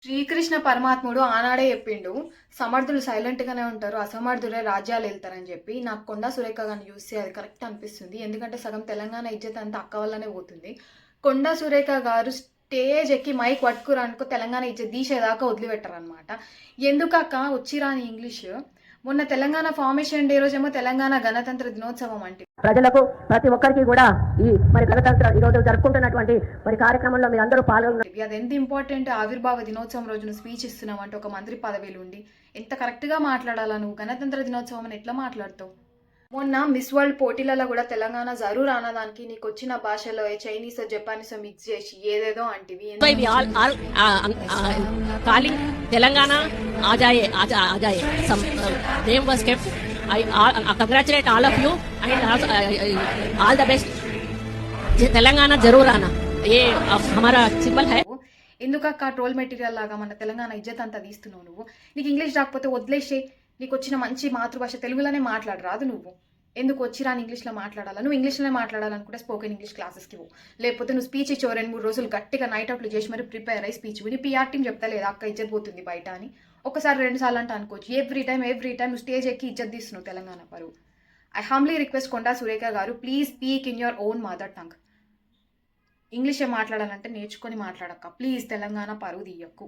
శ్రీకృష్ణ పరమాత్ముడు ఆనాడే చెప్పిండు, సమర్థులు సైలెంట్‌గానే ఉంటారు. అసమర్థులే రాజ్యాలేలుతారని చెప్పి. నాకు కొండా సురేఖ గారిని చూస్తే అది కరెక్ట్ అనిపిస్తుంది. ఎందుకంటే సగం తెలంగాణ ఇజ్జత్ అంతా అక్క వల్లనే పోతుంది. కొండా సురేఖ గారు స్టేజ్ ఎక్కి మైక్ పట్టుకురనుకో తెలంగాణ ఇజ్జత్ తీసేదాకా వదిలిపెట్టరనమాట. ఎందుకక్క వచ్చిరాని ఇంగ్లీషు. మొన్న తెలంగాణ ఫార్మేషన్ డే రోజేమో తెలంగాణ గణతంత్ర దినోత్సవం అంటే ప్రజలకు ప్రతి ఒక్కరికి కూడా మరి గణతంత్ర ఈరోజు జరుపుకుంటున్నటువంటి కార్యక్రమంలో మీరు అందరూ పాల్గొన్నారు. అది ఎంత ఇంపార్టెంట్. ఆవిర్భావ దినోత్సవం రోజు నువ్వు స్పీచ్ ఇస్తున్నావు అంటే ఒక మంత్రి పదవిలో ఉండి ఎంత కరెక్ట్గా మాట్లాడాలా నువ్వు. గణతంత్ర దినోత్సవం అని ఎట్లా మాట్లాడతావు. మొన్న మిస్ వరల్డ్ పోటీలలో కూడా తెలంగాణ జరూర్ అన్నదానికి నీకు వచ్చిన భాషలో చైనీస్ జపానీస్ మిక్స్ చేసి ఏదేదో అంటివి. తెలంగాణ ఆజాయే ఆజాయే some name was kept. I congratulate all of you and all the best. Telangana జరూర్ ఆనా ఏ హమారా సింబల్ హై. ఎందుకక్క ట్రోల్ మెటీరియల్ లాగా మన తెలంగాణ ఇజ్జత్ అంతా తీస్తున్నావు నువ్వు. నీకు ఇంగ్లీష్ రాకపోతే వదిలేసే. నీకు వచ్చిన మంచి మాతృభాష తెలుగులోనే మాట్లాడరాదు నువ్వు. ఎందుకు వచ్చిరాని ఇంగ్లీష్లో మాట్లాడాలా. నువ్వు ఇంగ్లీష్లోనే మాట్లాడాలనుకుంటే స్పోకెన్ ఇంగ్లీష్ క్లాసెస్కి పో. లేకపోతే నువ్వు స్పీచ్ ఇచ్చావు 2-3 రోజులు గట్టిగా నైట్ అవుట్లు చేసి మరి ప్రిపేర్ అయ్యి స్పీచ్ విని పిఆర్ టీం చెప్తా లేదా అక్క ఇజ్జత్ పోతుంది బయట అని. ఒకసారి 2 సార్లు అంటే అనుకోవచ్చు. ఎవ్రీ టైం నువ్వు స్టేజ్ ఎక్కి ఇజ్జత్ తీస్తున్నావు తెలంగాణ పరువు. I humbly request Konda Surekha గారు, please speak in your own mother tongue. ఇంగ్లీషే మాట్లాడాలంటే నేర్చుకొని మాట్లాడక్క ప్లీజ్. తెలంగాణ పరువు తీయక్కు.